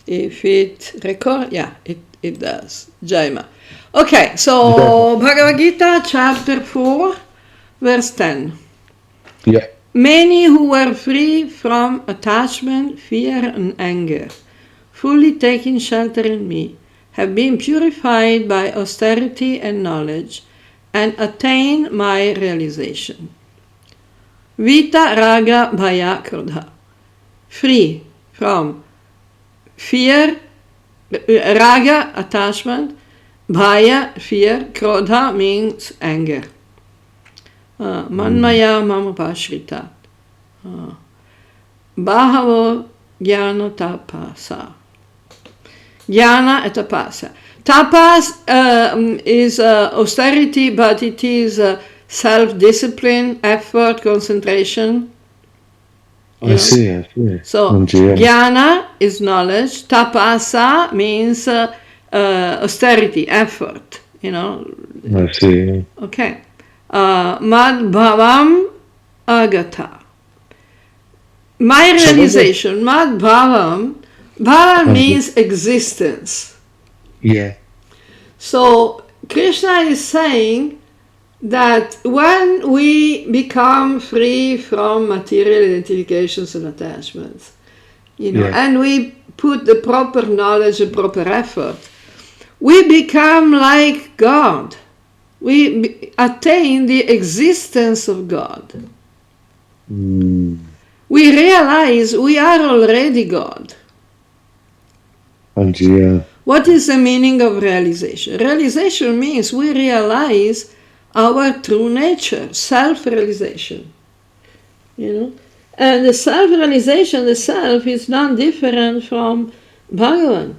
If it record, yeah, it does. Jaima. Okay, so Bhagavad Gita chapter 4, verse 10. Yeah. Many who were free from attachment, fear, and anger, fully taking shelter in me, have been purified by austerity and knowledge, and attain my realization. Vita raga bhaya krodha. Free from fear, raga, attachment, bhaya, fear, krodha means anger. Manmaya mamapashrita. Bahavo jnana tapasa. Jnana and tapasa. Tapas is austerity, but it is self-discipline, effort, concentration. I see. So, jnana is knowledge. Tapasa means austerity, effort. I see. Okay. Mad bhavam agata. My realization, mad bhavam, bhavam means existence. Yeah. So Krishna is saying that when we become free from material identifications and attachments, and we put the proper knowledge and proper effort, we become like God. We attain the existence of God. We realize we are already God. What is the meaning of realization? Realization means we realize our true nature, self-realization. And the self-realization, the self, is not different from Bhagavan.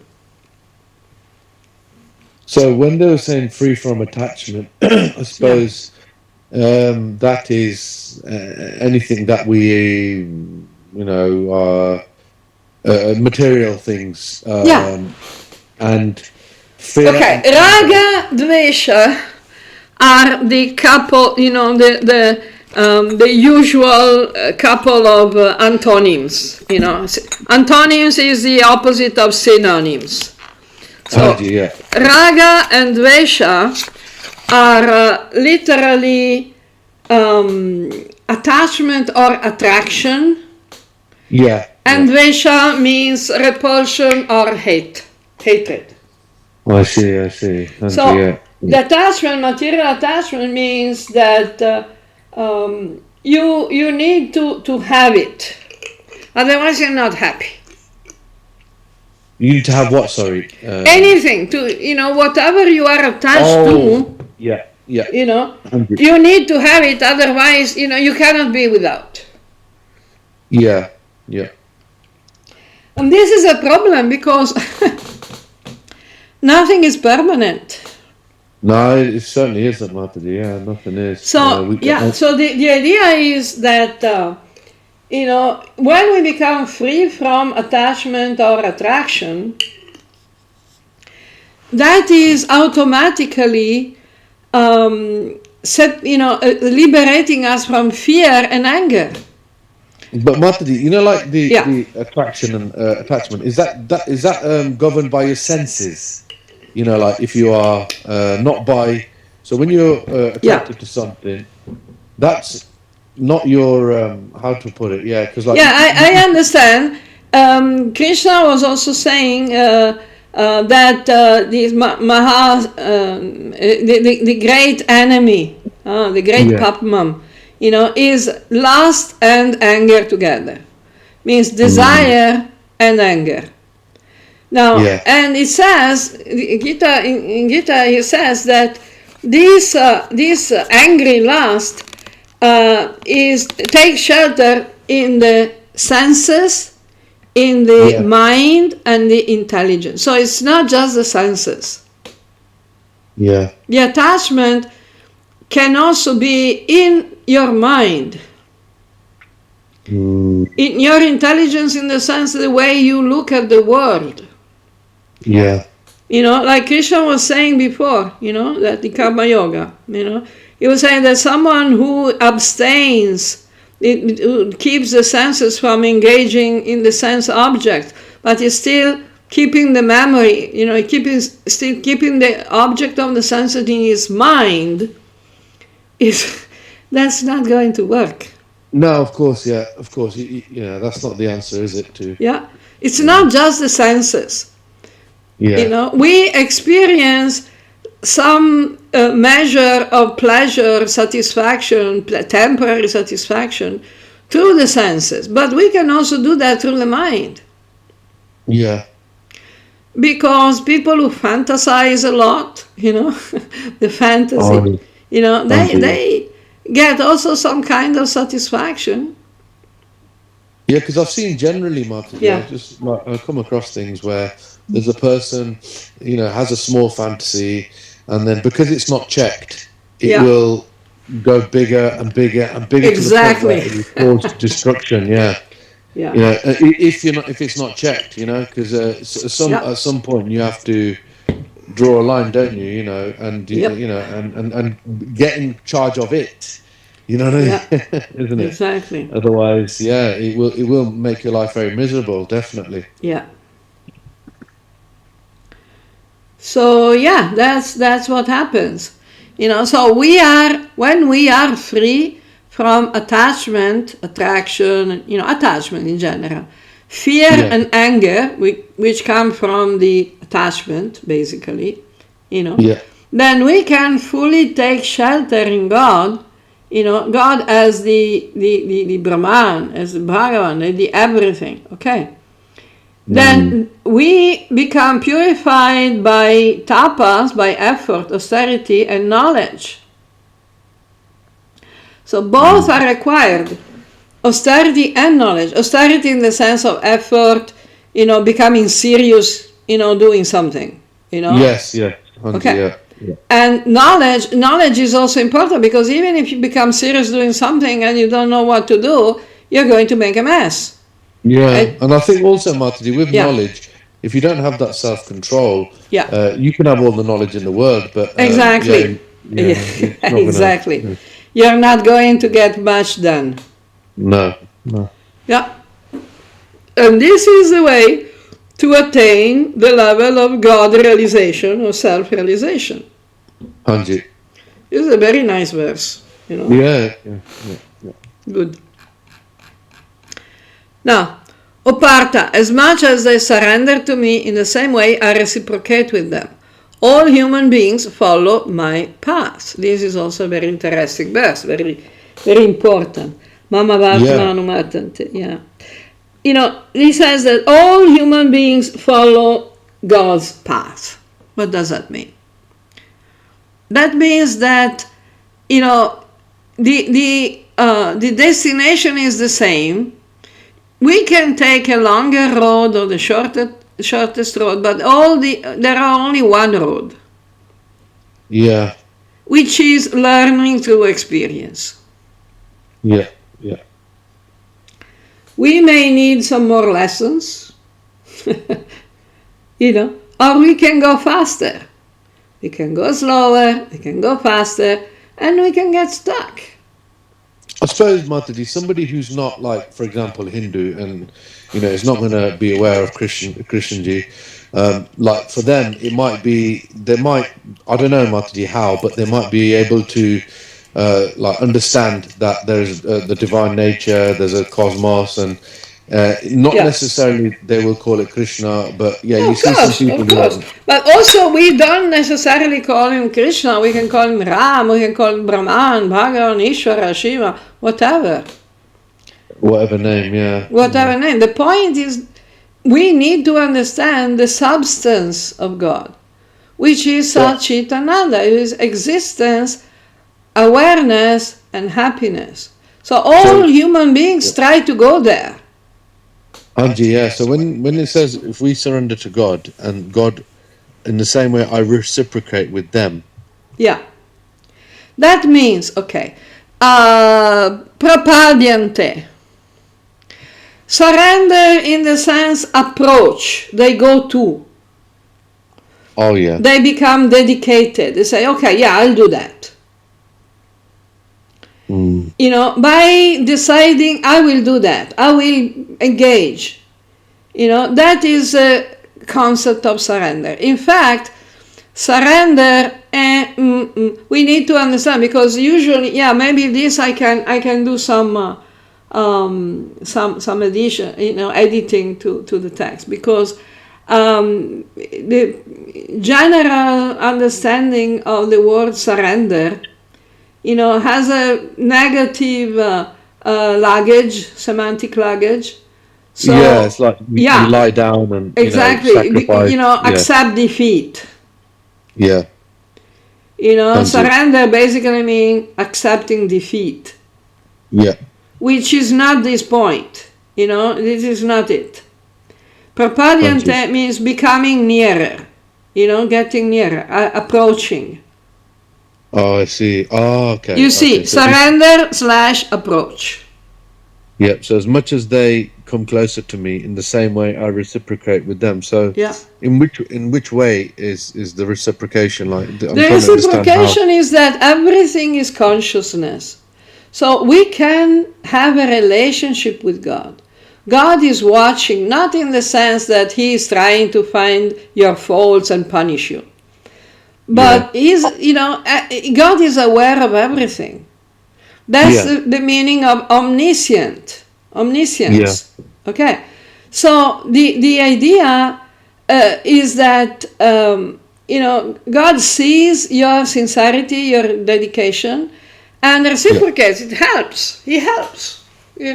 So when they were saying free from attachment, I suppose that is anything that we, are material things. And fear. Okay, raga, dvesha are the couple, the usual couple of antonyms. Antonyms is the opposite of synonyms. So, raga and dvesha are literally attachment or attraction. Yeah. And dvesha means repulsion or hatred. I see. So, the attachment, material attachment, means that you need to have it. Otherwise, you're not happy. You need to have what, sorry? Anything, whatever you are attached to. Yeah. You need to have it, otherwise, you cannot be without. Yeah. And this is a problem because nothing is permanent. No, it certainly isn't, Mataji. Yeah, nothing is. So, so the idea is that, when we become free from attachment or attraction, that is automatically liberating us from fear and anger. But Mataji, like the attraction and attachment, is that governed by your senses? Like if you are not by, so when you're attracted to something, that's not your how to put it? Yeah, because I understand. Krishna was also saying that the great enemy, the great Papmam, is lust and anger together. Means desire and anger. Now, and it says, in Gita, he says that this angry lust takes shelter in the senses, in the mind, and the intelligence. So it's not just the senses. Yeah. The attachment can also be in your mind, in your intelligence, in the sense of the way you look at the world. Yeah. Like Krishna was saying before, that the Karma Yoga, he was saying that someone who abstains, it keeps the senses from engaging in the sense object, but is still keeping the memory, still keeping the object of the senses in his mind, that's not going to work. No, of course, yeah, of course. That's not the answer, is it? Yeah, it's not just the senses. Yeah. We experience some measure of pleasure, satisfaction, temporary satisfaction through the senses, but we can also do that through the mind. Yeah. Because people who fantasize a lot, the fantasy, they get also some kind of satisfaction. Yeah, because I've seen generally, Mataji, I come across things where there's a person, has a small fantasy, and then because it's not checked, it will go bigger and bigger and bigger. Exactly. To the point where it causes destruction. Yeah. Yeah. If it's not checked, because at some point you have to draw a line, don't you? And and get in charge of it. You know what I mean? Isn't it? Exactly. Otherwise, it will make your life very miserable, definitely. Yeah. So that's what happens. So when we are free from attachment, attraction, attachment in general, fear and anger, which come from the attachment, basically, then we can fully take shelter in God. God as the Brahman, as the Bhagavad, the everything, okay? Then we become purified by tapas, by effort, austerity, and knowledge. So both are required, austerity and knowledge. Austerity in the sense of effort, becoming serious, doing something, Yes, yeah. Okay. Yeah. And knowledge is also important, because even if you become serious doing something and you don't know what to do, you're going to make a mess. Yeah, and I think also, Mataji, with knowledge, if you don't have that self-control, you can have all the knowledge in the world, but exactly, exactly, you're not going to get much done. No. Yeah, and this is the way to attain the level of God realization or self-realization. Hanji. This is a very nice verse, Yeah. Good. Now, O Partha, as much as they surrender to me, in the same way I reciprocate with them. All human beings follow my path. This is also a very interesting verse, very, very important. Mama Vartmanumatante, he says that all human beings follow God's path. What does that mean? That means that, the destination is the same. We can take a longer road or the shortest road, but there are only one road. Yeah. Which is learning through experience. Yeah. We may need some more lessons, or we can go faster. We can go slower, we can go faster, and we can get stuck. I suppose, Mataji, somebody who's not, like, for example, Hindu, and is not going to be aware of Christianity, like for them, it might be, I don't know, Mataji, how, but they might be able to understand that there's the divine nature, there's a cosmos, and not necessarily they will call it Krishna, but you see some people of course. But also we don't necessarily call him Krishna, we can call him Ram, we can call him Brahman, Bhagavan, Ishvara, Shiva, whatever name, whatever name. The point is, we need to understand the substance of God, which is Satchitananda, it is existence, awareness, and happiness. So all human beings try to go there. Anji, so when it says if we surrender to God, and God in the same way I reciprocate with them. Yeah. That means, prapadyante. Surrender in the sense approach, they go to. Oh yeah. They become dedicated. They say, I'll do that. By deciding I will do that, I will engage. That is concept of surrender. In fact, surrender, we need to understand, because usually, maybe this I can do some addition, editing to the text, because the general understanding of the word surrender, has a negative semantic luggage. So, it's like you lie down and exactly, sacrifice. Accept defeat. Yeah. Surrender basically means accepting defeat. Yeah. Which is not this point. This is not it. Prapadyante means becoming nearer. Getting nearer, approaching. Oh, I see. Oh, okay. You see, so surrender / approach. Yep. So as much as they come closer to me, in the same way I reciprocate with them. So in which way is the reciprocation like? The reciprocation is that everything is consciousness. So we can have a relationship with God. God is watching, not in the sense that He is trying to find your faults and punish you. But God is aware of everything. That's the meaning of omniscience. Yeah. Okay. So the idea is that God sees your sincerity, your dedication, and reciprocates. It helps. He helps. He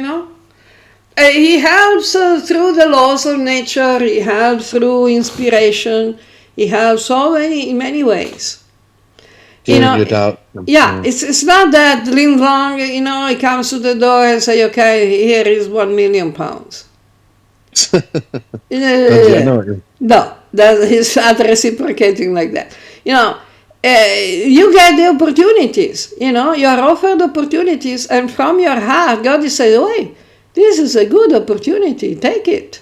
helps through the laws of nature. He helps through inspiration. He helps in many ways. It's not that Ling Long, he comes to the door and say, okay, here is £1 million. No, he's not reciprocating like that. You get the opportunities. You're offered opportunities, and from your heart, God is saying, "Wait, this is a good opportunity. Take it."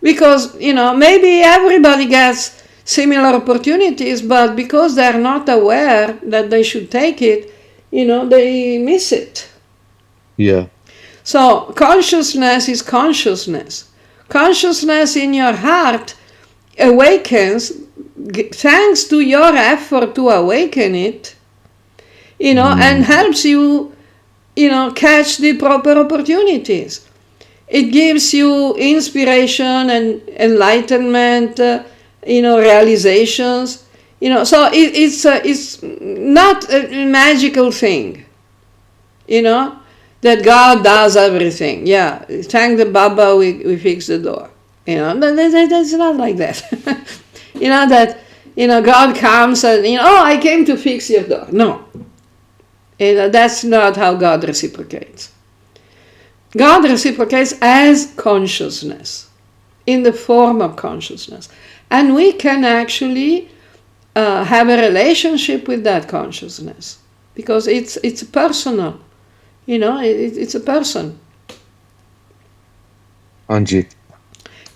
Because maybe everybody gets similar opportunities, but because they're not aware that they should take it, they miss it. Yeah. So consciousness is consciousness. Consciousness in your heart awakens thanks to your effort to awaken it, and helps you, catch the proper opportunities. It gives you inspiration and enlightenment, realizations, so it's not a magical thing, that God does everything. Yeah, thank the Baba, we fix the door. That's not like that. God comes and, I came to fix your door. No. That's not how God reciprocates. God reciprocates as consciousness, in the form of consciousness. And we can actually have a relationship with that consciousness, because it's personal. It's a person. Anji.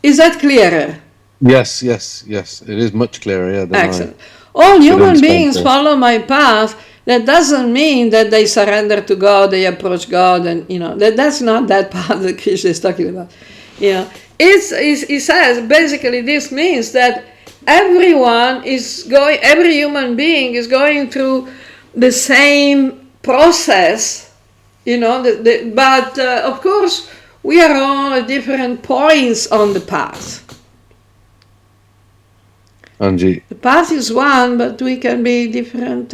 Is that clearer? Yes. It is much clearer. Excellent. All human beings follow my path. That doesn't mean that they surrender to God, they approach God, and that's not that path that Krishna is talking about. He says basically this means that every human being is going through the same process, but of course we are all at different points on the path. Anji. The path is one, but we can be different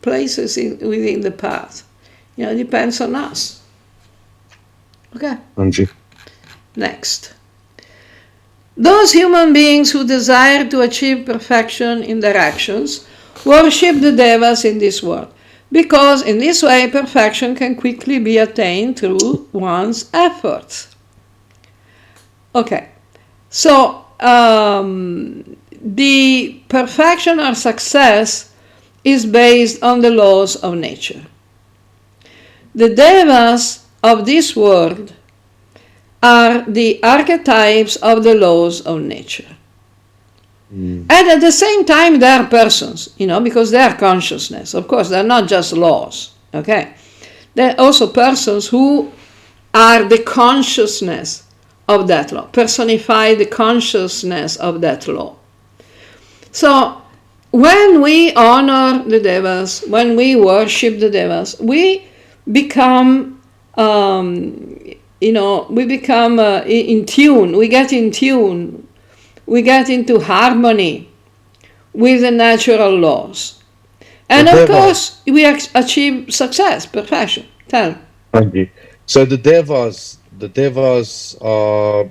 places within the path. It depends on us. Okay. Anji. Next. Those human beings who desire to achieve perfection in their actions worship the devas in this world, because in this way perfection can quickly be attained through one's efforts. Okay. So the perfection or success is based on the laws of nature. The devas of this world are the archetypes of the laws of nature. And at the same time they are persons, because they are consciousness. Of course, they're not just laws, okay? They're also persons who are the consciousness of that law, personify the consciousness of that law. So when we honor the devas, when we worship the devas, we become, we become in tune. We get in tune. We get into harmony with the natural laws. And of course, we achieve success, perfection. Tell. Thank you. So the devas are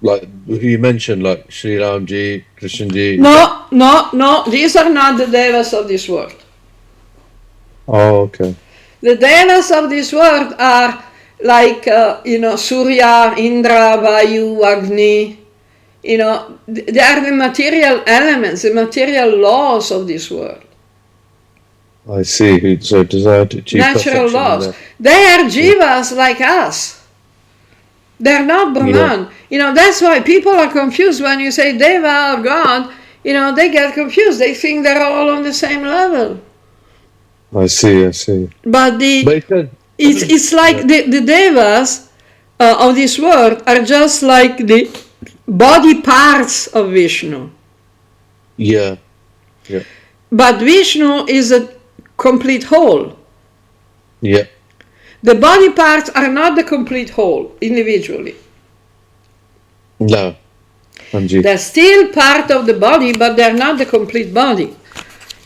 like who you mentioned, like Sri Ramji, Krishnji. No. These are not the devas of this world. Oh, okay. The devas of this world are like, Surya, Indra, Vayu, Agni. They are the material elements, the material laws of this world. I see. So desire to achieve natural laws. They are jivas like us. They're not Brahman. That's why people are confused when you say Deva or God. They get confused. They think they're all on the same level. I see. But it's like the Devas of this world are just like the body parts of Vishnu. Yeah. But Vishnu is a complete whole. Yeah. The body parts are not the complete whole individually. No. They're still part of the body, but they're not the complete body.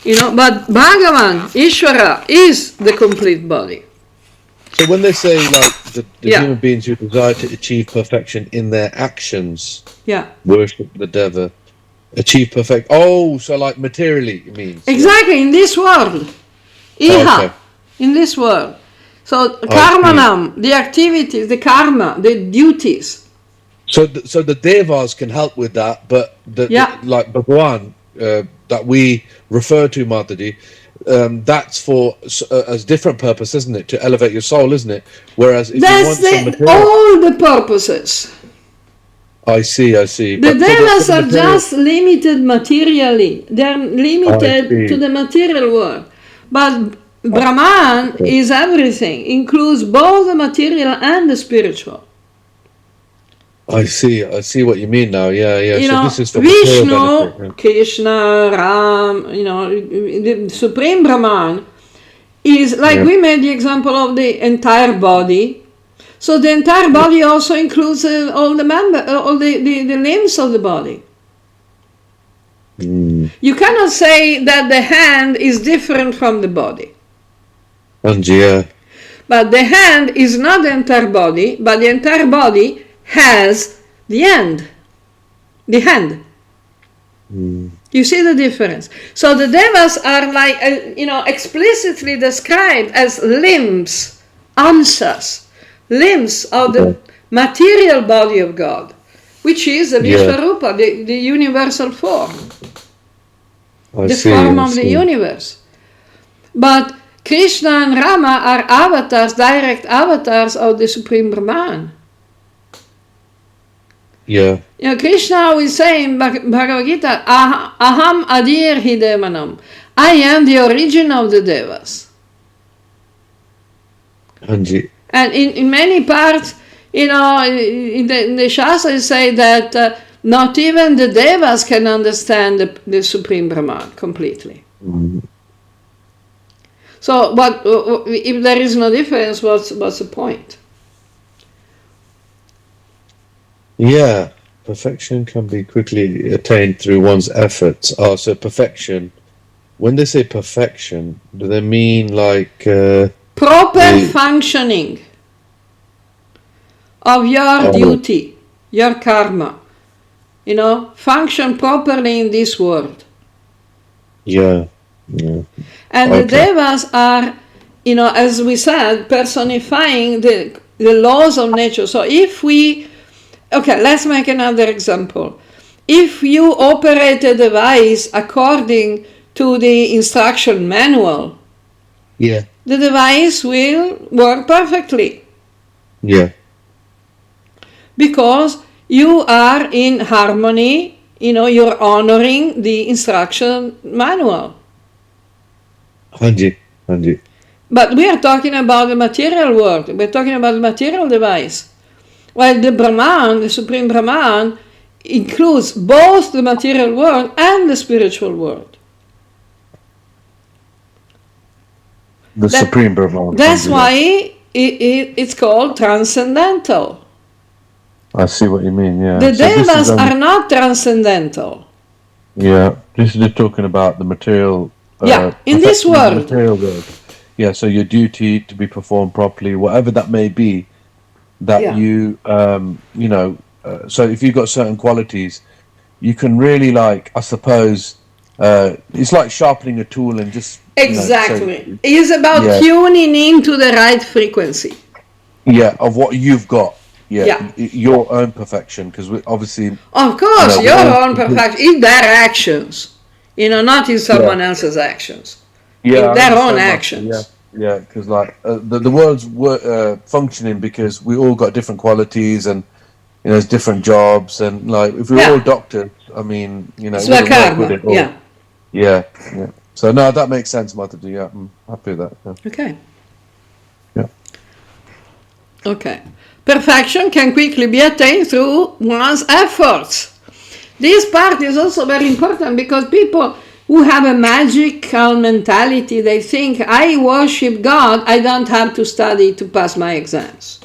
But Bhagavan, Ishvara, is the complete body. So when they say like the human beings who desire to achieve perfection in their actions, worship the Deva, achieve perfect. Oh, so like materially it means. Exactly, in this world. Iha, in this world. So karmanam, the activities, the karma, the duties. So the devas can help with that, but like Bhagwan that we refer to, Mataji, that's for as different purpose, isn't it? To elevate your soul, isn't it? Whereas if you want some material, all the purposes. I see. The devas are just limited materially. They're limited to the material world. But Brahman is everything, includes both the material and the spiritual. I see what you mean now. Yeah. So this is for Vishnu, Krishna, Ram, the Supreme Brahman is like we made the example of the entire body. So the entire body also includes all the limbs of the body. You cannot say that the hand is different from the body. But the hand is not the entire body, but the entire body has the hand. You see the difference? So the devas are like, explicitly described as limbs, ansas, limbs of the material body of God, which is the Vishvarupa, the universal form, form of the universe. But Krishna and Rama are avatars, direct avatars of the Supreme Brahman. Krishna will say in Bhagavad Gita, Aham Adir Hidemanam. I am the origin of the devas. And in many parts, in the Shastras say that not even the devas can understand the Supreme Brahman completely. So, if there is no difference, what's the point? Yeah, perfection can be quickly attained through one's efforts. So perfection, when they say perfection, do they mean like... proper functioning of your duty, your karma. Function properly in this world. And the devas are, as we said, personifying the laws of nature. So if we... Okay, let's make another example. If you operate a device according to the instruction manual, the device will work perfectly. Because you are in harmony, you're honoring the instruction manual. But we are talking about the material world. We're talking about the material device. While the Brahman, the Supreme Brahman, includes both the material world and the spiritual world. The Supreme Brahman. That's why it's called transcendental. I see what you mean, yeah. The devas are not transcendental. Yeah, this is just talking about the material. In this world. The material world. Yeah, so your duty to be performed properly, whatever that may be, that you, so if you've got certain qualities, you can really, like, I suppose, it's like sharpening a tool and just... Exactly. It's about tuning into the right frequency. Yeah, of what you've got. Yeah. Your own perfection, because obviously... Of course, your own perfection, in their actions. Not in someone else's actions. Yeah, in their own actions. Yeah, because like the world's functioning because we all got different qualities and there's different jobs and like if we're all doctors, I mean, it's like karma. Yeah. So no, that makes sense, Mataji. Yeah, I'm happy with that. Yeah. Okay. Yeah. Okay. Perfection can quickly be attained through one's efforts. This part is also very important because people who have a magical mentality, they think, I worship God, I don't have to study to pass my exams.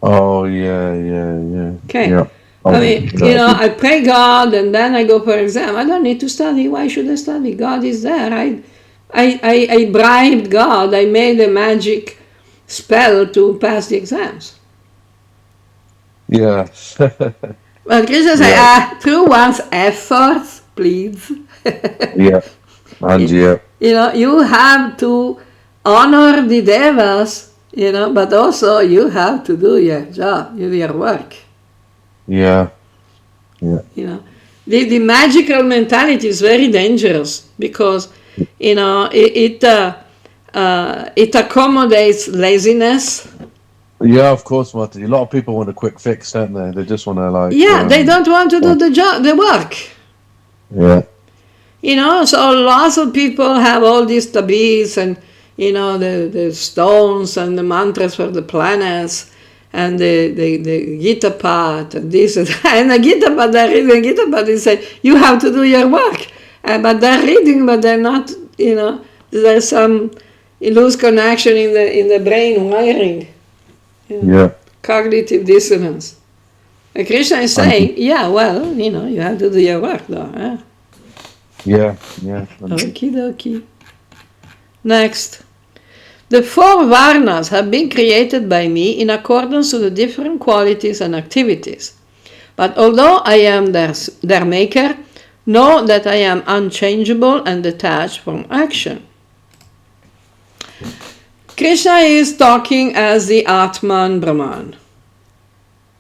Oh, yeah. Okay. Yeah. I mean, I pray God and then I go for exam. I don't need to study. Why should I study? God is there. I bribed God. I made a magic spell to pass the exams. Yeah. But Krishna says, through one's efforts, please. Yeah. And you have to honor the devas, but also you have to do your job, your work. Yeah. The magical mentality is very dangerous because, it accommodates laziness. Yeah, of course, Mataji. A lot of people want a quick fix, don't they? They just want to like... Yeah, they don't want to do the work. Yeah. So lots of people have all these tabis and, the stones and the mantras for the planets and the Gita part and this and that. And the Gita part, they're reading Gita part, they say, you have to do your work. But they're reading, but they're not, there's some loose connection in the brain wiring. Cognitive dissonance. And Krishna is saying, you have to do your work though. Huh? Yeah. Okie dokie. Next. The 4 varnas have been created by me in accordance to the different qualities and activities. But although I am their maker, know that I am unchangeable and detached from action. Krishna is talking as the Atman Brahman.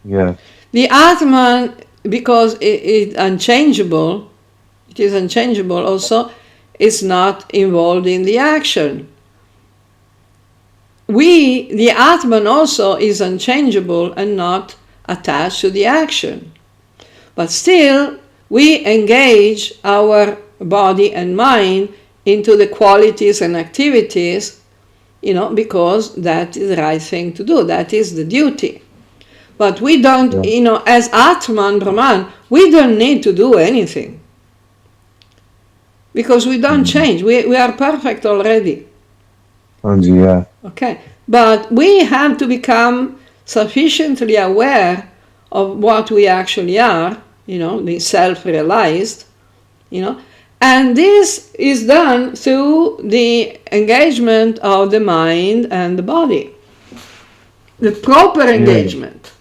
Yeah. The Atman, because it is unchangeable also, is not involved in the action. The Atman also is unchangeable and not attached to the action. But still, we engage our body and mind into the qualities and activities, because that is the right thing to do. That is the duty. But we don't, as Atman Brahman, we don't need to do anything. Because we don't change. We are perfect already. Yeah. Okay. But we have to become sufficiently aware of what we actually are, the self-realized, and this is done through the engagement of the mind and the body. The proper engagement.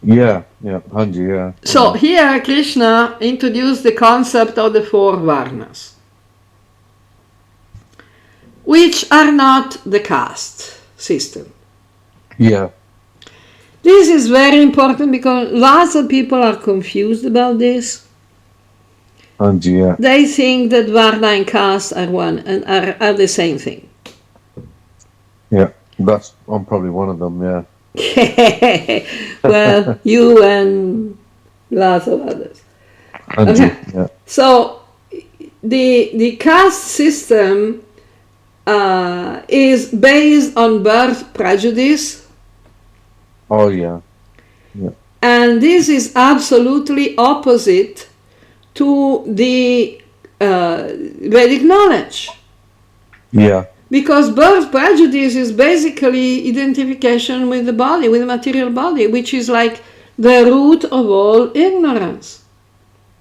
Yeah. So here Krishna introduced the concept of the 4 varnas, which are not the caste system. Yeah. This is very important because lots of people are confused about this. Yeah. They think that Varna and caste are one and are the same thing. Yeah, I'm probably one of them, yeah. Well, you and lots of others. Okay. Yeah. So the caste system is based on birth prejudice. Oh, yeah. And this is absolutely opposite to the Vedic knowledge. Yeah. Because birth prejudice is basically identification with the body, with the material body, which is like the root of all ignorance.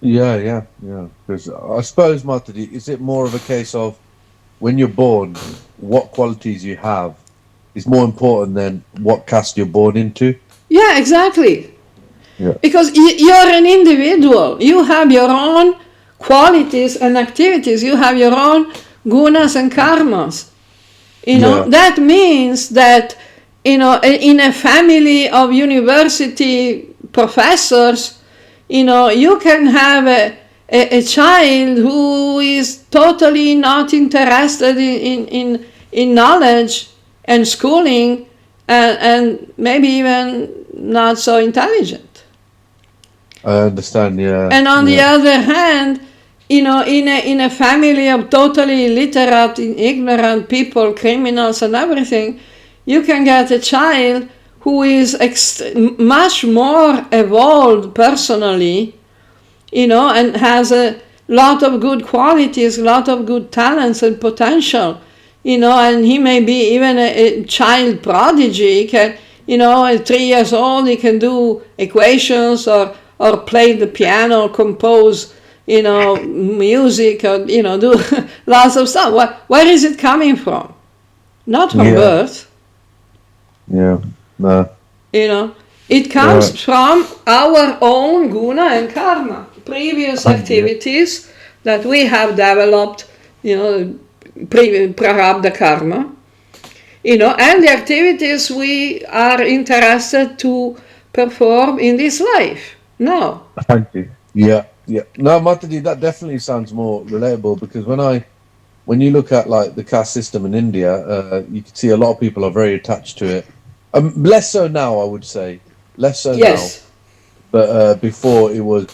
Yeah. Because I suppose, Mataji, is it more of a case of when you're born, what qualities you have is more important than what caste you're born into? Yeah, exactly. Yeah. Because you're an individual. You have your own qualities and activities. You have your own gunas and karmas. That means that, in a family of university professors, you can have a child who is totally not interested in knowledge and schooling, and maybe even not so intelligent. I understand, yeah. And on the other hand, in a family of totally illiterate, ignorant people, criminals and everything, you can get a child who is much more evolved personally, and has a lot of good qualities, a lot of good talents and potential, and he may be even a child prodigy. At 3 years old, he can do equations or play the piano, compose, music, or, do lots of stuff. Where is it coming from? Not from birth. Yeah, no. It comes from our own guna and karma, previous activities that we have developed, prarabdha karma, and the activities we are interested to perform in this life. No. Thank you. Yeah. No, Mataji, that definitely sounds more relatable, because when you look at like the caste system in India, you can see a lot of people are very attached to it. Less so now, I would say. Less so now. But before it was,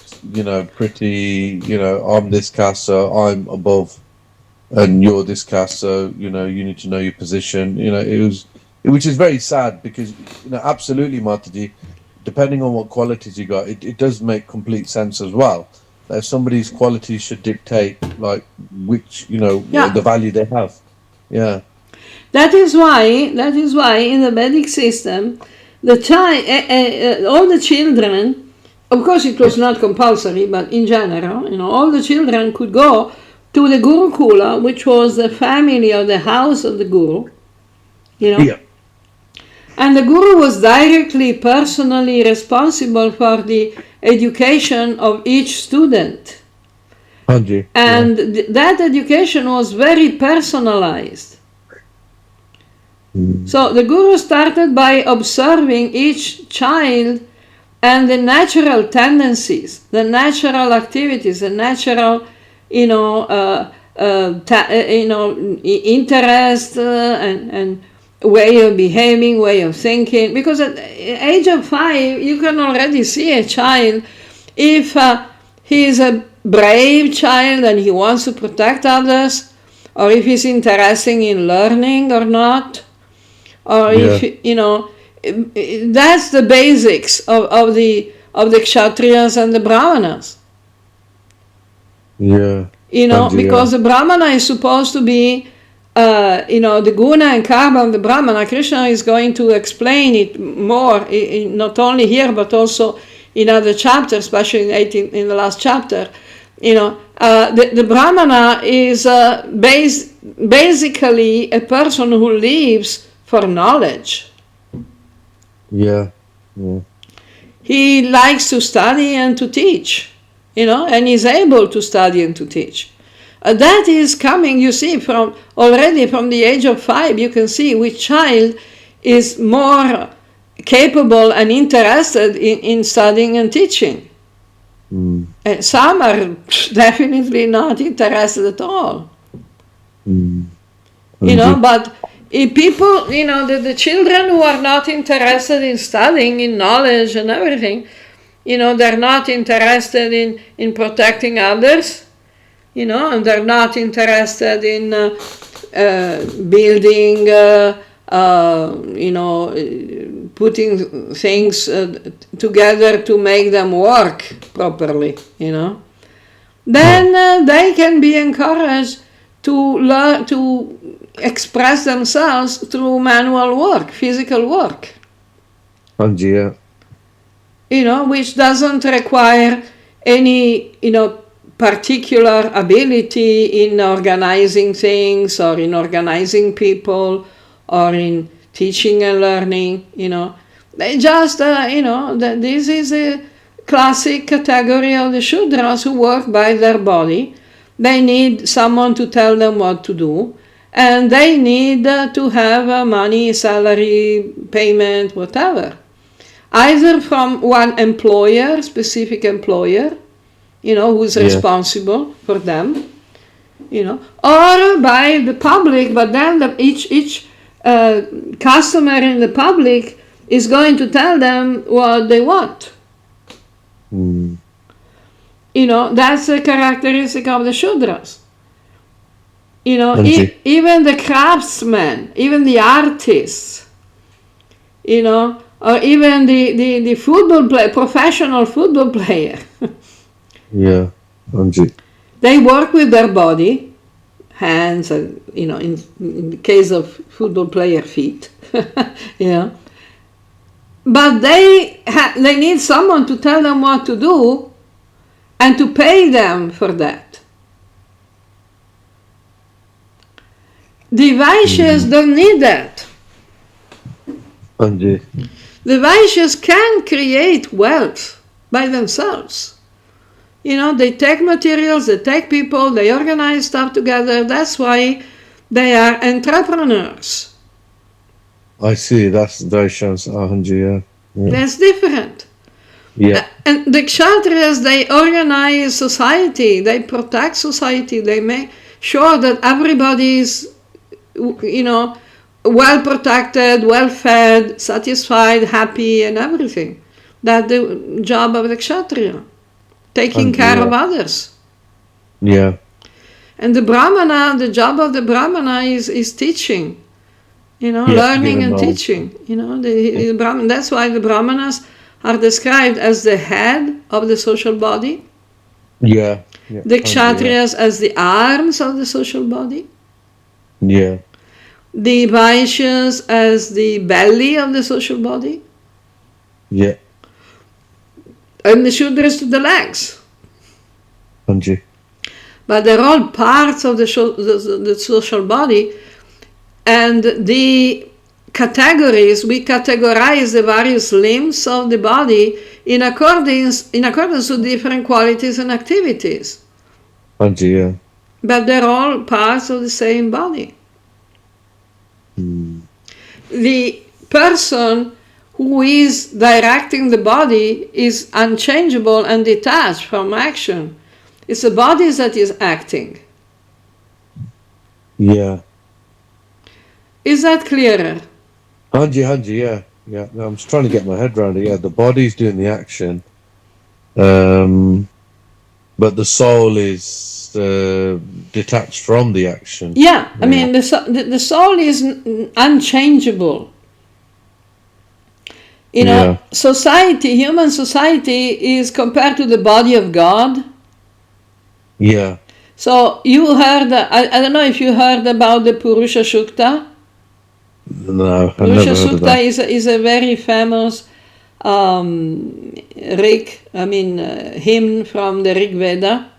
pretty, I'm this caste, so I'm above, and you're this caste, so, you need to know your position. Which is very sad, because, absolutely, Mataji, depending on what qualities you got, it does make complete sense as well. That somebody's qualities should dictate, like, which, the value they have. Yeah. That is why in the Vedic system, all the children, of course it was not compulsory, but in general, all the children could go to the Gurukula, which was the family or the house of the Guru, Yeah. And the Guru was directly, personally responsible for the education of each student. And that education was very personalized. So the Guru started by observing each child and the natural tendencies, the natural activities, the natural, interest and way of behaving, way of thinking. Because at the age of 5, you can already see a child, if he is a brave child and he wants to protect others, or if he's interested in learning or not, or if, that's the basics of the Kshatriyas and the Brahmanas. Yeah. Because the Brahmana is supposed to be, the guna and karma of the Brahmana. Krishna is going to explain it more, not only here, but also in other chapters, especially in the last chapter. The Brahmana is basically a person who lives for knowledge. Yeah. He likes to study and to teach, and is able to study and to teach. That is coming, you see, already from the age of 5, you can see which child is more capable and interested in studying and teaching. And some are definitely not interested at all. But if people, the children who are not interested in studying, in knowledge and everything, they're not interested in protecting others, and they're not interested in building putting things together to make them work properly, then they can be encouraged to learn to express themselves through manual work, physical work. Yeah. Which doesn't require any, particular ability in organizing things or in organizing people or in teaching and learning, They just, this is a classic category of the Shudras who work by their body. They need someone to tell them what to do, and they need to have money, salary, payment, whatever. Either from one employer, specific employer, who's responsible for them, or by the public, but then each customer in the public is going to tell them what they want. That's a characteristic of the Shudras. Even the craftsmen, even the artists, or even the football player, professional football player. Yeah, they work with their body, hands, and in the case of football player, feet. But they need someone to tell them what to do, and to pay them for that. The Vaishyas don't need that. The Vaishyas can create wealth by themselves. They take materials, they take people, they organize stuff together. That's why they are entrepreneurs. I see, that's Vaishyas, yeah. That's different. Yeah. And the Kshatriyas, they organize society, they protect society, they make sure that everybody is, well protected, well fed, satisfied, happy, and everything. That's the job of the Kshatriya, taking care of others. Yeah. And the Brahmana, the job of the Brahmana is teaching, learning and teaching. The Brahman, that's why the Brahmanas are described as the head of the social body. Yeah. The Kshatriyas as the arms of the social body. Yeah. The Vaishyas as the belly of the social body. Yeah. And the Shudras to the legs. But they're all parts of the social body, and the categories, we categorize the various limbs of the body in accordance to different qualities and activities. Yeah. But they're all parts of the same body. The person who is directing the body is unchangeable and detached from action. It's the body that is acting. Yeah. Is that clearer? Yeah. I'm just trying to get my head around it. Yeah, the body's doing the action, but the soul is detached from the action. Yeah, I mean, the soul is unchangeable. Society, human society is compared to the body of God. Yeah. So you heard, I don't know if you heard about the Purusha Sukta. No, Purusha Sukta is a very famous hymn from the Rig Veda.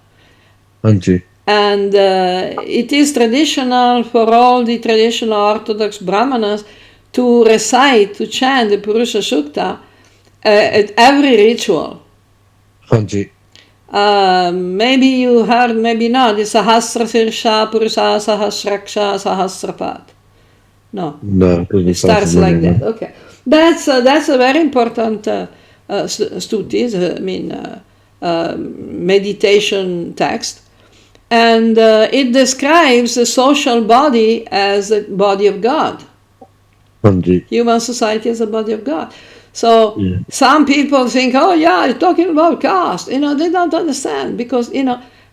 And it is traditional for all the traditional Orthodox Brahmanas to recite, to chant the Purusha Sukta at every ritual. Maybe you heard, maybe not. It's Sahasra Sirsha Purusha Sahasraksha Sahasrapat. No, it starts like that. Okay, that's a very important stutis, meditation text, and it describes the social body as a body of God. Human society as a body of God. So some people think, oh yeah, you're talking about caste. They don't understand, because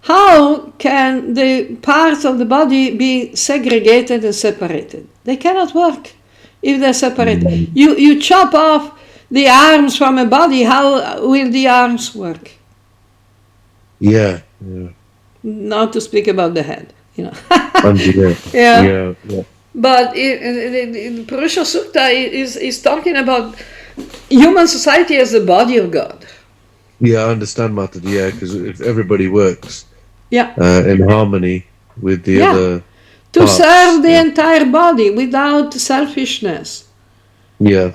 how can the parts of the body be segregated and separated? They cannot work. if they're separated. You chop off the arms from a body, how will the arms work? Yeah. Not to speak about the head, Yeah. But the Purusha Sukta is talking about human society as the body of God. Yeah, I understand, Mataji. Yeah, because if everybody works in harmony with the other to parts, serve the entire body without selfishness. Yeah.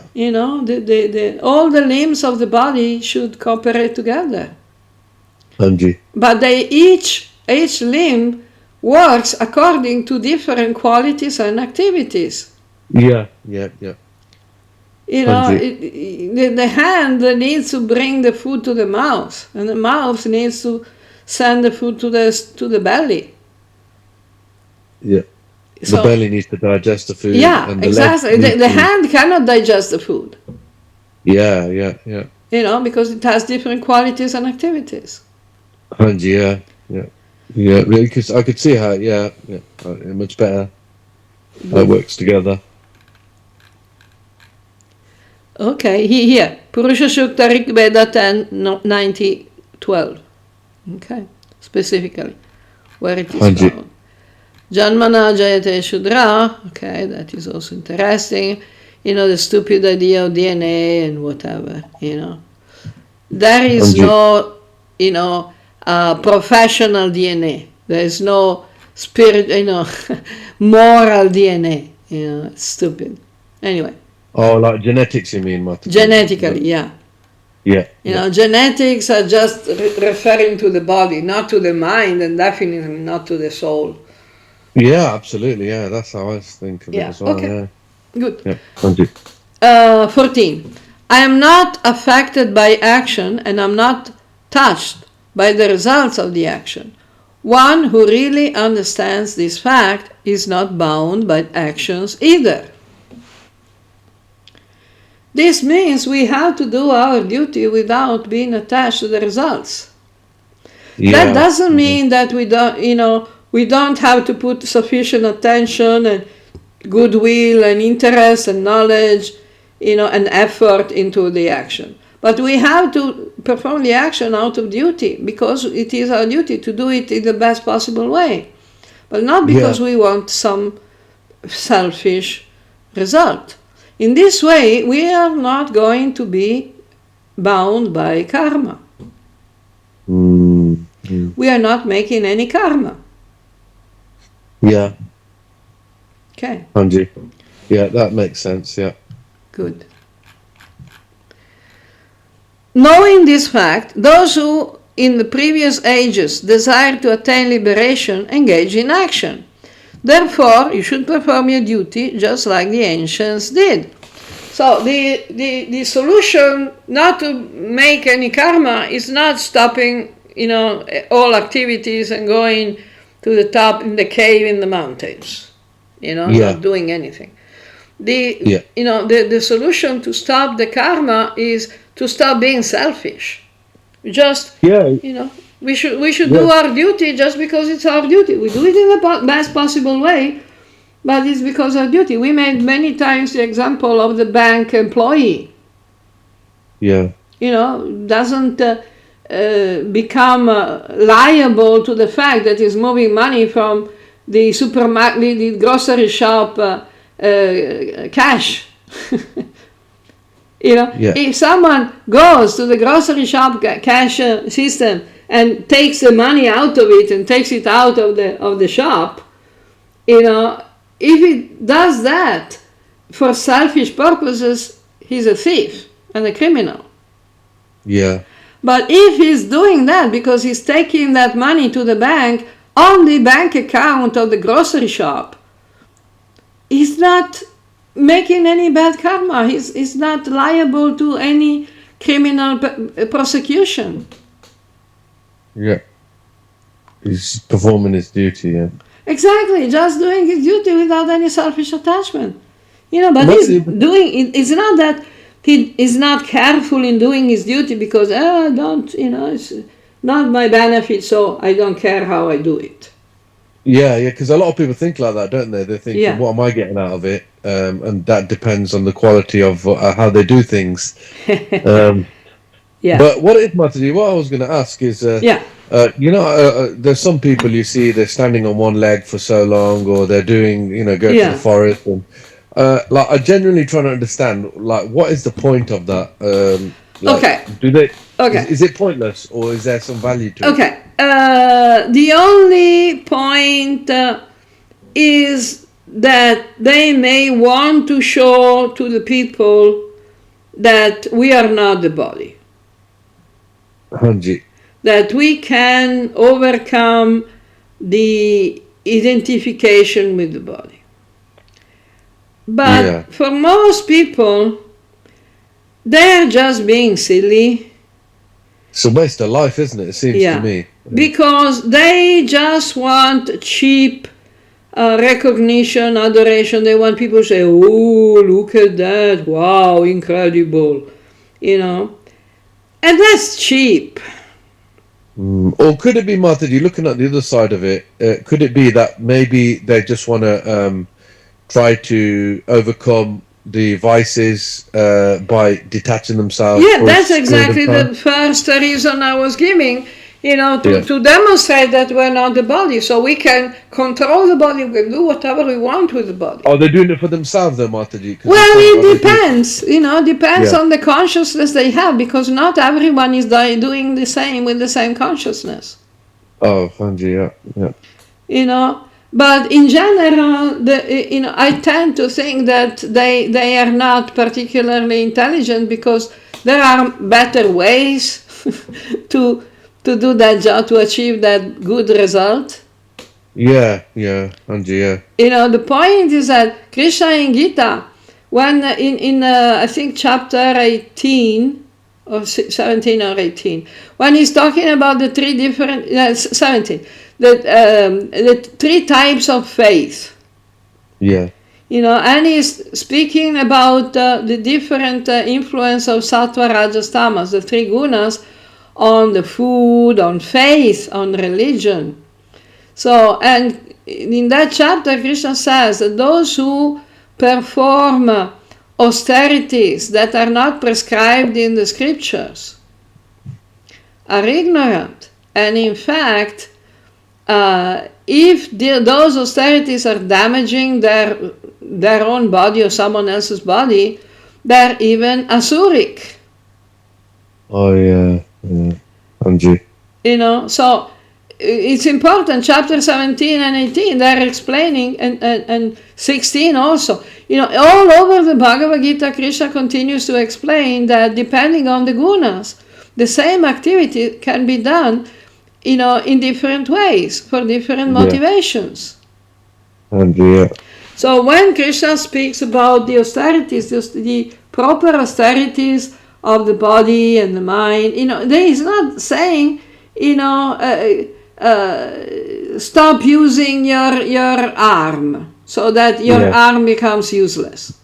All the limbs of the body should cooperate together. Anji. But each limb works according to different qualities and activities. Yeah. The hand needs to bring the food to the mouth, and the mouth needs to send the food to the belly. Yeah. The belly needs to digest the food. Yeah, and exactly. The hand cannot digest the food. Yeah. Because it has different qualities and activities. Anji, yeah. Because I could see how, much better how it works together. Okay, here, Purusha Sukta Rig Veda 10, 90, 12. Okay, specifically, where it is found. Janmana Jayate Shudra, okay, that is also interesting. The stupid idea of DNA and whatever, There is no, professional DNA. There is no spirit, moral DNA, it's stupid. Anyway. Oh, like genetics, you mean, Mataji? Genetically, yeah. Yeah. Genetics are just referring to the body, not to the mind, and definitely not to the soul. Yeah, absolutely. Yeah, that's how I think of it as well. Okay. Yeah. Good. Yeah. Thank you. 14. I am not affected by action, and I'm not touched by the results of the action. One who really understands this fact is not bound by actions either. This means we have to do our duty without being attached to the results. Yeah. That doesn't mean that we don't have to put sufficient attention and goodwill and interest and knowledge, and effort into the action. But we have to perform the action out of duty, because it is our duty to do it in the best possible way. But not because we want some selfish result. In this way, we are not going to be bound by karma. We are not making any karma. Yeah. Okay. Anji. Yeah, that makes sense, yeah. Good. Knowing this fact, those who in the previous ages desire to attain liberation engage in action. Therefore, you should perform your duty just like the ancients did. So the solution not to make any karma is not stopping, all activities and going to the top in the cave in the mountains, not doing anything. The solution to stop the karma is to stop being selfish. We should do our duty just because it's our duty. We do it in the best possible way, but it's because of duty. We made many times the example of the bank employee. Yeah. Doesn't become liable to the fact that he's moving money from the supermarket, the grocery shop cash. If someone goes to the grocery shop cash system and takes the money out of it and takes it out of the shop, if he does that for selfish purposes, he's a thief and a criminal. Yeah. But if he's doing that because he's taking that money to the bank on the bank account of the grocery shop, he's not making any bad karma. He's not liable to any criminal prosecution. Yeah. He's performing his duty, yeah. Exactly, just doing his duty without any selfish attachment. But it's not that he is not careful in doing his duty because, it's not my benefit, so I don't care how I do it. Yeah, because a lot of people think like that, don't they? They think, what am I getting out of it? and that depends on the quality of how they do things. Yeah. But what I was going to ask is, there's some people you see they're standing on one leg for so long, or they're doing, go to the forest, and like I genuinely trying to understand, like, what is the point of that? Okay. Do they? Okay. Is it pointless, or is there some value to it? Okay. The only point is that they may want to show to the people that we are not the body. Hanji. That we can overcome the identification with the body. But for most people, they're just being silly. It's a waste of life, isn't it? It seems to me. Because they just want cheap recognition, adoration. They want people to say, oh, look at that, wow, incredible, And that's cheap. Or could it be, Mataji, looking at the other side of it, could it be that maybe they just want to try to overcome the vices by detaching themselves? Yeah, that's exactly the first reason I was giving, to demonstrate that we're not the body. So we can control the body, we can do whatever we want with the body. Are they doing it for themselves though, Mataji? Well, it depends, depends on the consciousness they have, because not everyone is doing the same with the same consciousness. Oh, Hanji, yeah. But in general, I tend to think that they are not particularly intelligent, because there are better ways to do that job, to achieve that good result. Yeah, Hanji, yeah. The point is that Krishna in Gita, when in I think chapter 18 or 17 or 18, when he's talking about the three different 17. The three types of faith. Yeah. And he's speaking about the different influence of sattva, rajas, tamas, the three gunas, on the food, on faith, on religion. So, and in that chapter, Krishna says that those who perform austerities that are not prescribed in the scriptures are ignorant. And in fact, if those austerities are damaging their own body or someone else's body, they're even asuric. Oh yeah. Hanji. So it's important. Chapter 17 and 18, they're explaining, and 16 also. All over the Bhagavad Gita, Krishna continues to explain that depending on the gunas, the same activity can be done in different ways, for different motivations. Yeah. So when Krishna speaks about the austerities, the proper austerities of the body and the mind, there is not saying, stop using your arm so that your arm becomes useless.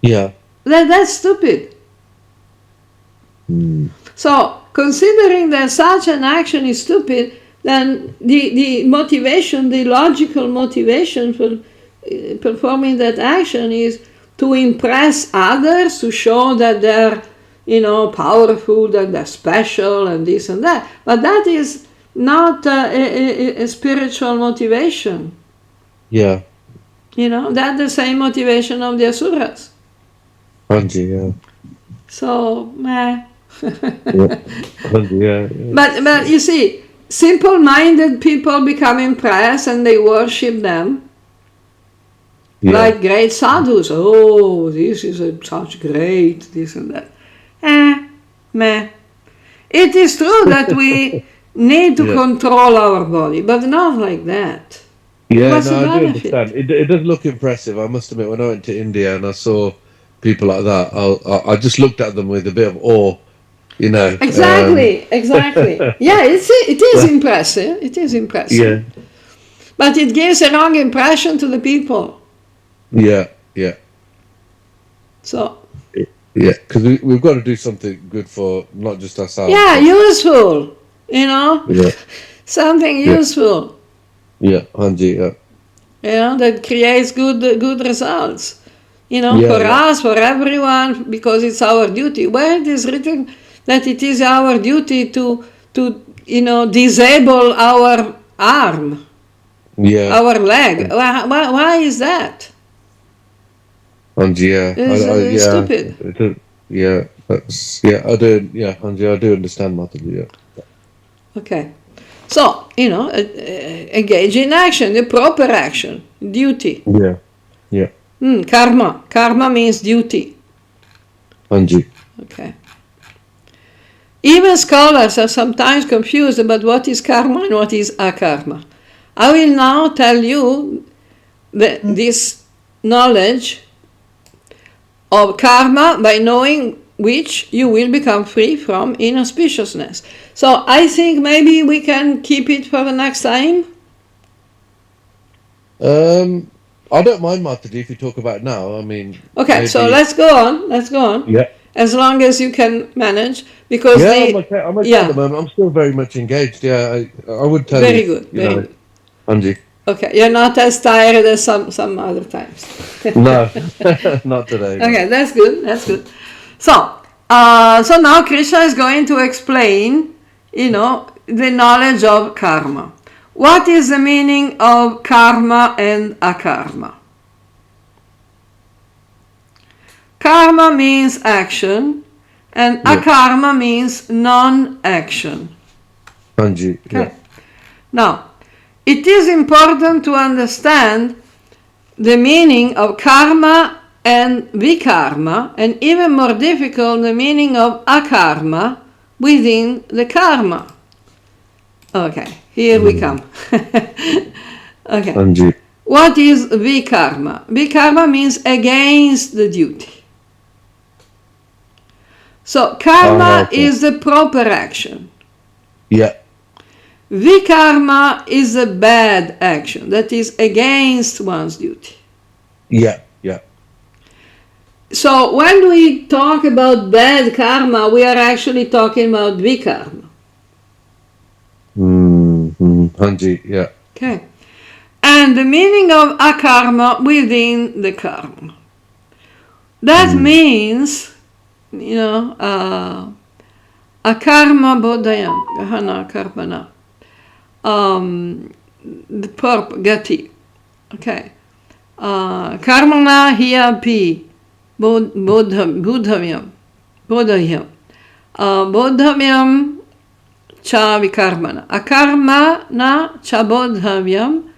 Yeah. That's stupid. So, considering that such an action is stupid, then the motivation, the logical motivation for performing that action is to impress others, to show that they're, powerful, that they're special and this and that. But that is not a spiritual motivation. Yeah. That's the same motivation of the asuras. Hanji, yeah. So, meh. Yeah. But you see, simple-minded people become impressed and they worship them. Like great sadhus. Oh, this is such great, this and that. Meh. It is true that we need to control our body, but not like that. Yeah, I do understand. It does look impressive, I must admit. When I went to India and I saw people like that, I just looked at them with a bit of awe. Exactly. Yeah, it is impressive. It is impressive. Yeah. But it gives a wrong impression to the people. Yeah. So. Yeah, because we've got to do something good for not just ourselves. Yeah, useful. Yeah. Something useful. Yeah, Hanji, yeah. That creates good results. for us, for everyone, because it's our duty. Where it is written that it is our duty to disable our arm, our leg. Why is that? And It's stupid. I do understand, Mataji. Okay. So, engage in action, the proper action, duty. Karma. Karma means duty. Anji. Okay. Even scholars are sometimes confused about what is karma and what is akarma. I will now tell you this knowledge of karma, by knowing which you will become free from inauspiciousness. So I think maybe we can keep it for the next time. I don't mind, Mataji, if you talk about it now. I mean, okay, so let's go on. Yeah. As long as you can manage, because I'm okay at the moment. I'm still very much engaged. Yeah, I would tell very you. Very good. Anji. Okay, you're not as tired as some other times. No, not today. Okay, that's good. So now Krishna is going to explain, the knowledge of karma. What is the meaning of karma and akarma? Karma means action, and akarma means non-action. Anji. Okay. Now, it is important to understand the meaning of karma and vikarma, and even more difficult, the meaning of akarma within the karma. Okay, here we come. Okay. Anji. What is vikarma? Vikarma means against the duty. So karma is the proper action. Yeah. Vikarma is a bad action that is against one's duty. Yeah. So when we talk about bad karma, we are actually talking about vikarma. Anji, yeah. Okay. And the meaning of akarma within the karma. That means, akarma bodhayam, gahana karmana. The purpose, gati. Okay. Karmana hiyapi bodhamyam. Bodhamyam cha vikarmana. Akarmana cha bodhamyam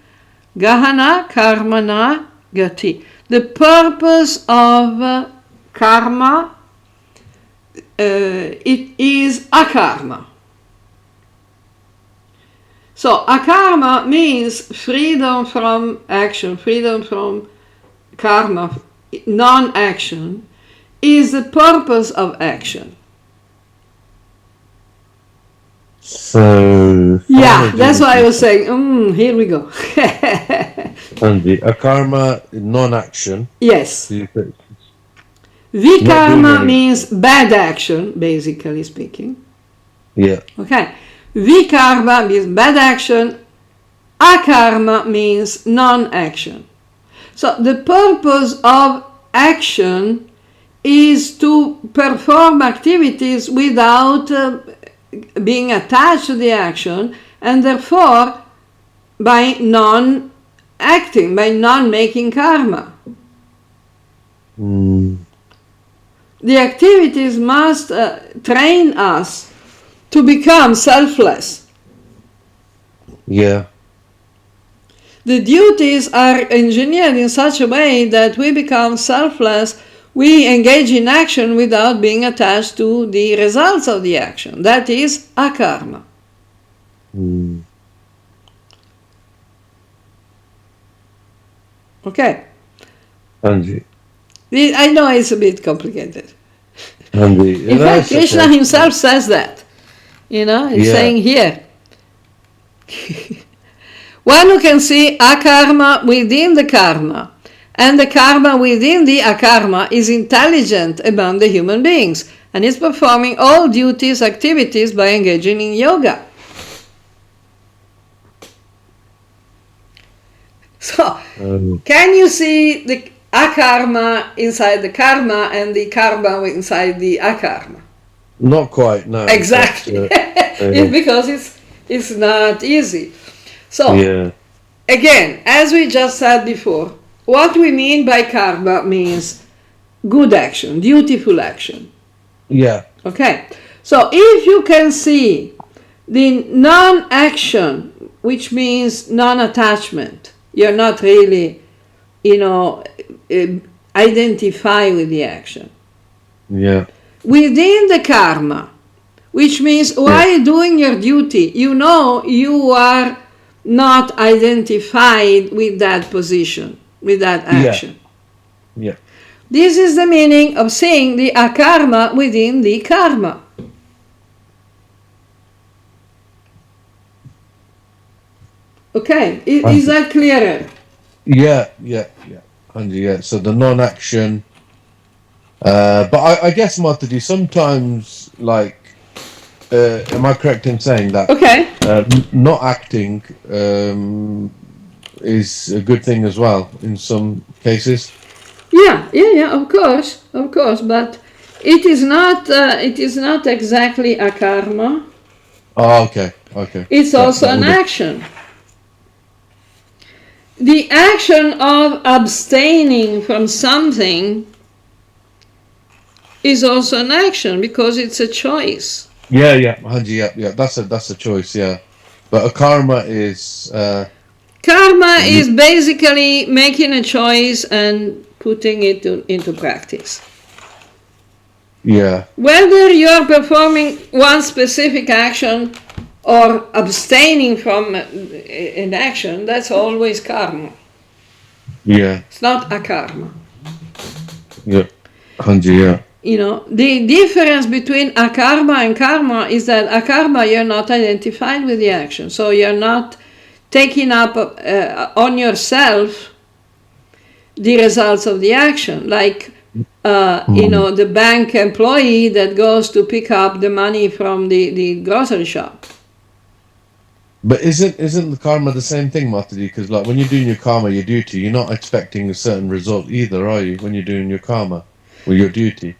gahana karmana gati. The purpose of karma, it is akarma. So akarma means freedom from action, freedom from karma, non-action, is the purpose of action. So that's why I was saying, here we go. Anji, akarma, non-action. Yes. Vikarma means bad action, basically speaking. Yeah. Okay. Vikarma means bad action. Akarma means non-action. So the purpose of action is to perform activities without being attached to the action, and therefore by non-acting, by non-making karma. The activities must train us to become selfless. Yeah. The duties are engineered in such a way that we become selfless. We engage in action without being attached to the results of the action. That is akarma. Okay. Anji. I know it's a bit complicated. Anji. In fact, Krishna himself says that. He's saying here. One who can see akarma within the karma and the karma within the akarma is intelligent among the human beings and is performing all duties, activities by engaging in yoga. So, can you see akarma inside the karma and the karma inside the akarma. Not quite, no. Exactly. It's because it's not easy. So, again, as we just said before, what we mean by karma means good action, dutiful action. Yeah. Okay. So, if you can see the non-action, which means non-attachment, you're not really, identify with the action. Yeah. Within the karma, which means while doing your duty, you are not identified with that position, with that action. Yeah. This is the meaning of seeing the akarma within the karma. Okay, is that clearer? Yeah. So the non-action, but I guess, Mataji, sometimes, like, am I correct in saying that? Okay. Not acting is a good thing as well in some cases. Yeah, of course, but it is not exactly a karma. Oh, okay. It's also an action. The action of abstaining from something is also an action because it's a choice. Yeah. That's a choice. Yeah, but a karma is. Karma is basically making a choice and putting it into practice. Yeah. Whether you're performing one specific action or abstaining from an action, that's always karma. Yeah. It's not a karma. Yeah. Yeah. The difference between akarma and karma is that akarma, you're not identified with the action. So you're not taking up on yourself the results of the action. Like, the bank employee that goes to pick up the money from the grocery shop. But isn't the karma the same thing, Mataji? Because, like, when you're doing your karma, your duty, you're not expecting a certain result either, are you? When you're doing your karma or your duty.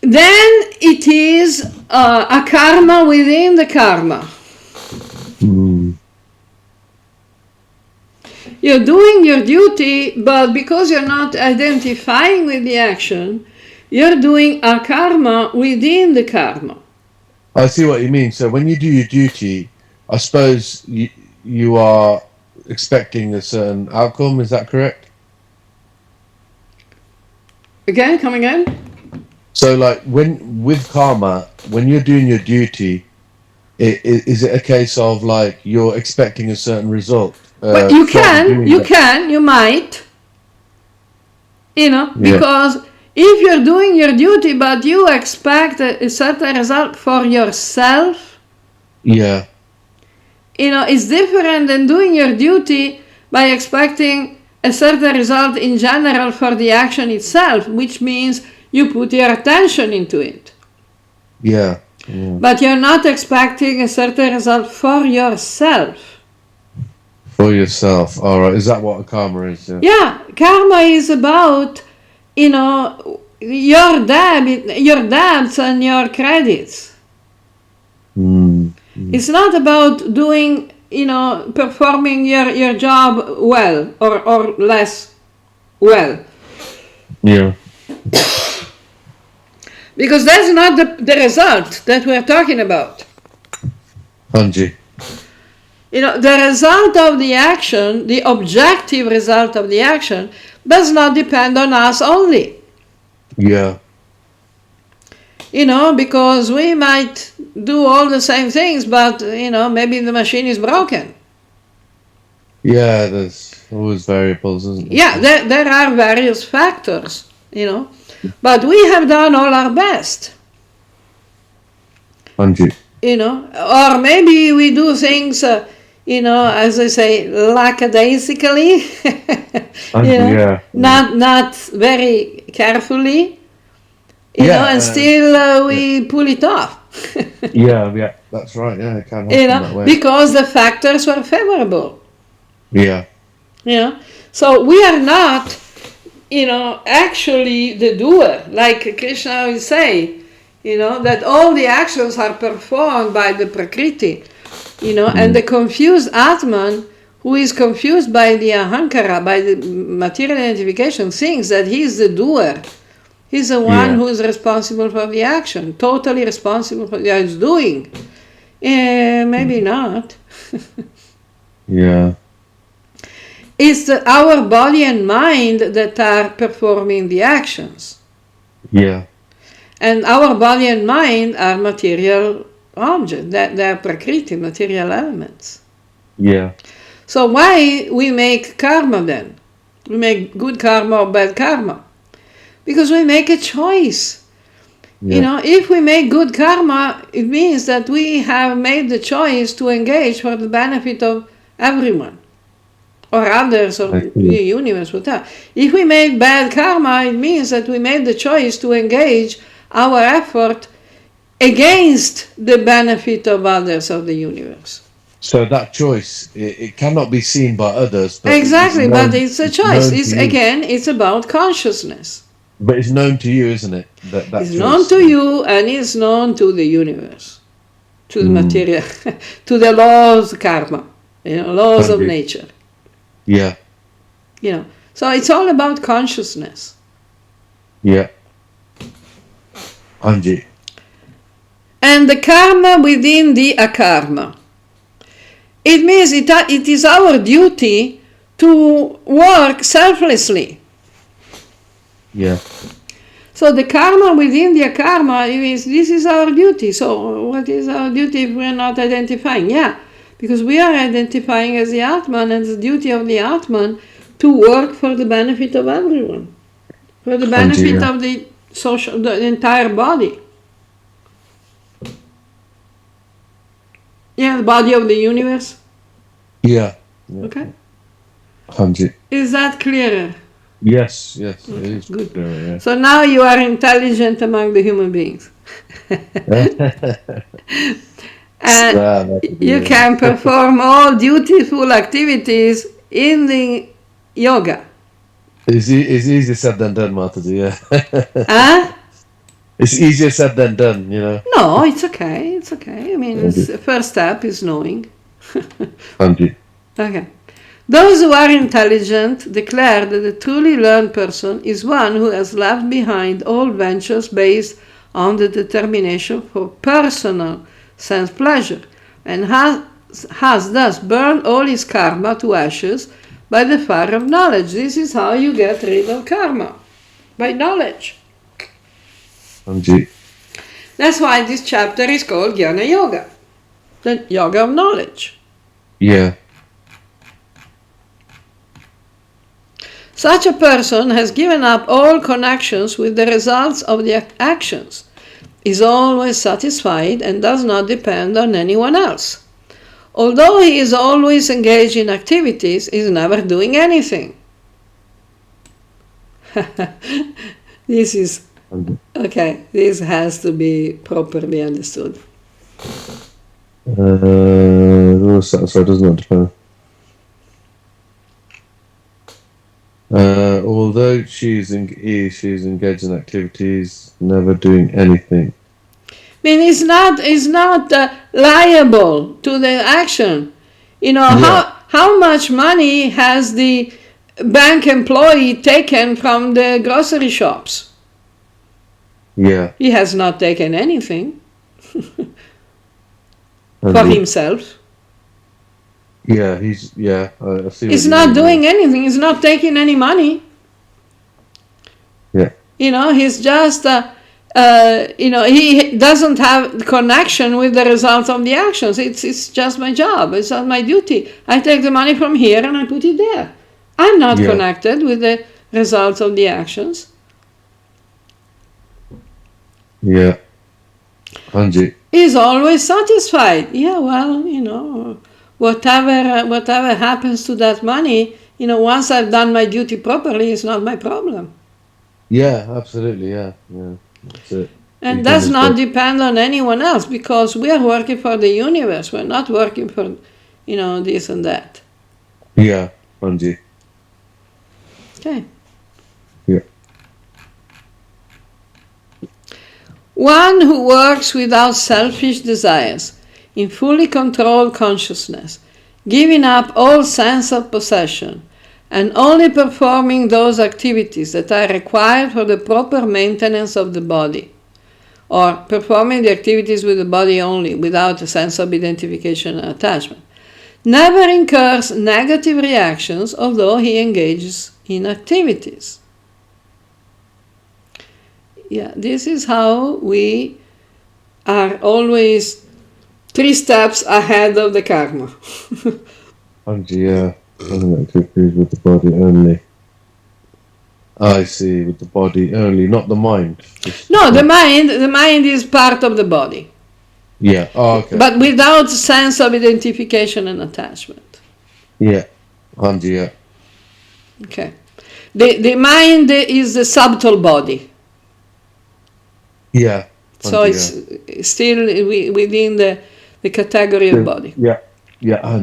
Then it is a karma within the karma. You're doing your duty, but because you're not identifying with the action, you're doing a karma within the karma. I see what you mean. So when you do your duty, I suppose you are expecting a certain outcome. Is that correct? Again, come again? So, like, with karma, when you're doing your duty, is it a case of, like, you're expecting a certain result? But you might, because if you're doing your duty, but you expect a certain result for yourself, it's different than doing your duty by expecting a certain result in general for the action itself, which means you put your attention into it. Yeah. But you're not expecting a certain result for yourself. For yourself. All right. Is that what a karma is? Yeah. Karma is about, your debts and your credits. It's not about doing, performing your job well or less well. Yeah. Because that's not the result that we're talking about. Hanji. The result of the action, the objective result of the action, does not depend on us only. Yeah. Because we might do all the same things, but, maybe the machine is broken. Yeah, there's always variables, isn't there? Yeah, there are various factors, but we have done all our best. Hanji. Or maybe we do things, as I say, lackadaisically, not very carefully, and still we pull it off. Yeah, that's right. Yeah, it can happen that way. Because the factors were favorable. Yeah. So we are not actually the doer, like Krishna will say, that all the actions are performed by the Prakriti, and the confused Atman, who is confused by the Ahankara, by the material identification, thinks that he is the doer. He's the one who is responsible for the action, totally responsible for his doing. Maybe not. Yeah. It's our body and mind that are performing the actions. Yeah. And our body and mind are material objects, they are Prakriti, material elements. Yeah. So why we make karma then? We make good karma or bad karma? Because we make a choice. Yeah. If we make good karma, it means that we have made the choice to engage for the benefit of everyone, or others, or the universe, whatever. If we make bad karma, it means that we made the choice to engage our effort against the benefit of others of the universe. So that choice, it cannot be seen by others. But Exactly, but it's a choice. It's about consciousness. But it's known to you, isn't it? That it's known to you, and it's known to the universe, to the material, to the laws of karma, laws of nature. Yeah. So it's all about consciousness. Yeah. Anji. And the karma within the akarma. It means it is our duty to work selflessly. Yeah. So the karma within the akarma means this is our duty. So what is our duty if we are not identifying? Yeah, because we are identifying as the Atman, and the duty of the Atman to work for the benefit of everyone, for the benefit of the entire body. Yeah, the body of the universe. Yeah. Okay. Anji. Is that clearer? Yes, it is good. Clearer, yeah. So now you are intelligent among the human beings. And you can perform all dutiful activities in the yoga. It's easier said than done, Mataji, yeah. Huh? It's easier said than done, No, it's okay. It's okay. I mean, the first step is knowing. Anji. Okay. Those who are intelligent declare that the truly learned person is one who has left behind all ventures based on the determination for personal sense pleasure, and has thus burned all his karma to ashes by the fire of knowledge. This is how you get rid of karma, by knowledge. Anji. That's why this chapter is called Jnana Yoga, the yoga of knowledge. Yeah. Such a person has given up all connections with the results of the actions, is always satisfied, and does not depend on anyone else. Although he is always engaged in activities, he is never doing anything. This is, okay, this has to be properly understood. So it does not depend. Although she's engaged in activities, never doing anything. I mean, he's not liable to the action. How much money has the bank employee taken from the grocery shops? Yeah. He has not taken anything for himself. Yeah, I see. He's not doing anything. He's not taking any money. Yeah. He's just, he doesn't have connection with the results of the actions. It's just my job. It's not my duty. I take the money from here and I put it there. I'm not connected with the results of the actions. Yeah. Anji. He's always satisfied. Yeah, well, whatever happens to that money, once I've done my duty properly, it's not my problem. Yeah, absolutely, yeah. That's it. And does not depend on anyone else, because we are working for the universe. We're not working for, this and that. Yeah, Anji. Okay. One who works without selfish desires, in fully controlled consciousness, giving up all sense of possession, and only performing those activities that are required for the proper maintenance of the body, or performing the activities with the body only, without a sense of identification and attachment, never incurs negative reactions although he engages in activities. Yeah, this is how we are always 3 steps ahead of the karma. Yeah, activities with the body only. I see, with the body only, not the mind. No, the mind is part of the body. Yeah, okay. But without sense of identification and attachment. Yeah, yeah. Okay. The mind is the subtle body. Yeah. So it's still within the category of body. Yeah, yeah, I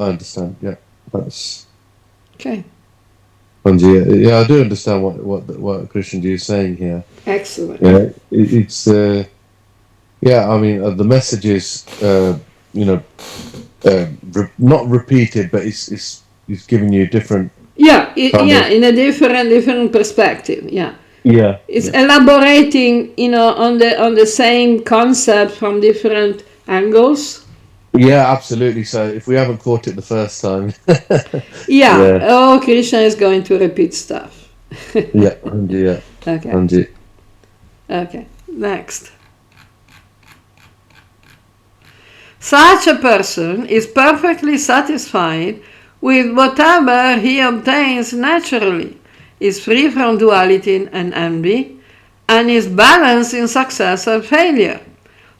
understand. Yeah, that's okay. Yeah, I do understand what Krishna is saying here. Excellent. Yeah, it's yeah. I mean, the message is not repeated, but it's giving you different. Yeah, in a different perspective. Yeah. Yeah. It's elaborating, on the same concept from different angles. Yeah, absolutely. So if we haven't caught it the first time, yeah. Oh, Krishna is going to repeat stuff. yeah. Okay. Okay. Next. Such a person is perfectly satisfied with whatever he obtains naturally, is free from duality and envy, and is balanced in success or failure.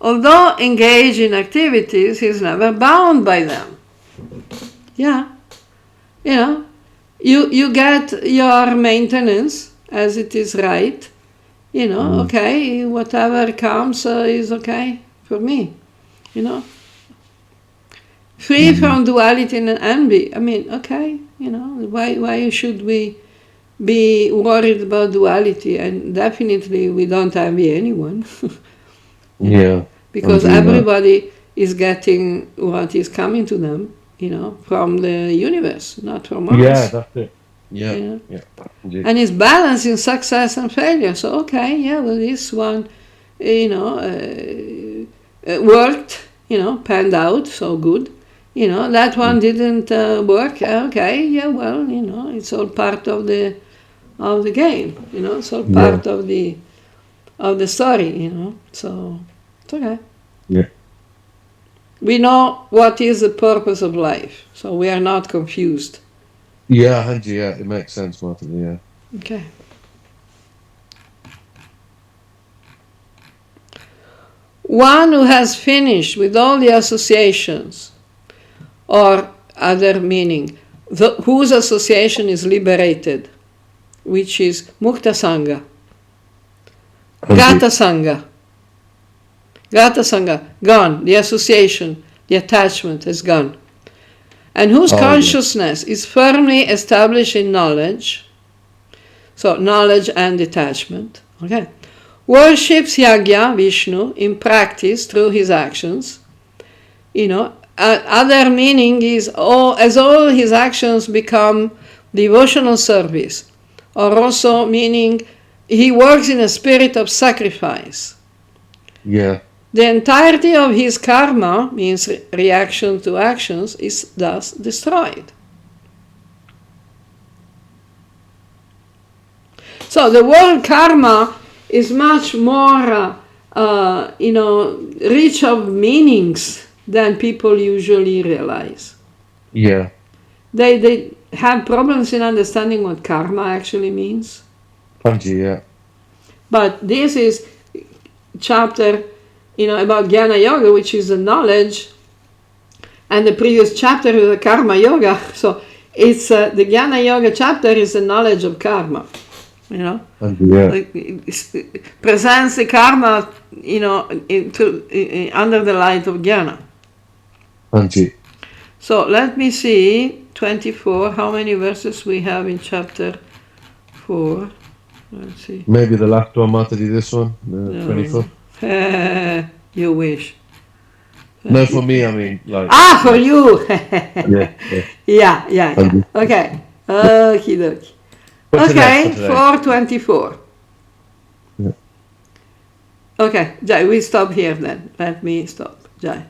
Although engaged in activities, he is never bound by them. Yeah. You get your maintenance as it is right. Okay, whatever comes is okay for me. Free from duality and envy. I mean, okay, why should we be worried about duality? And definitely we don't envy anyone. Yeah. Because everybody is getting what is coming to them, from the universe, not from us. Yeah, that's it. Yeah. And it's balanced in success and failure. So, okay, this one, worked, panned out, so good. That one didn't work. Okay, it's all part of the game. It's all part of the story. So it's okay. Yeah. We know what is the purpose of life, so we are not confused. Yeah, it makes sense, Martin. Yeah. Okay. One who has finished with all the associations, or other meaning, whose association is liberated, which is Mukta Sangha, Gata Sangha. Gata Sangha, gone. The association, the attachment is gone. And whose consciousness is firmly established in knowledge, so knowledge and detachment, okay, worships Yagya, Vishnu, in practice through his actions. Other meaning is as all his actions become devotional service, or also meaning he works in a spirit of sacrifice. Yeah. The entirety of his karma, means reaction to actions, is thus destroyed. So the word karma is much more, rich of meanings than people usually realize. Yeah. They have problems in understanding what karma actually means. Yeah. But this is chapter about Jnana Yoga, which is the knowledge, and the previous chapter is the Karma Yoga. So it's the Jnana Yoga chapter is the knowledge of karma. It presents the karma, under the light of Jnana. So let me see, 24. How many verses we have in chapter 4? Let's see. Maybe the last one, Mataji. This one, 24. You wish. No, for me, I mean, like. For you. Yeah. Yeah. Okay. Okie dokie. Okay, 424. Yeah. Okay, Jai, we stop here then. Let me stop, Jai.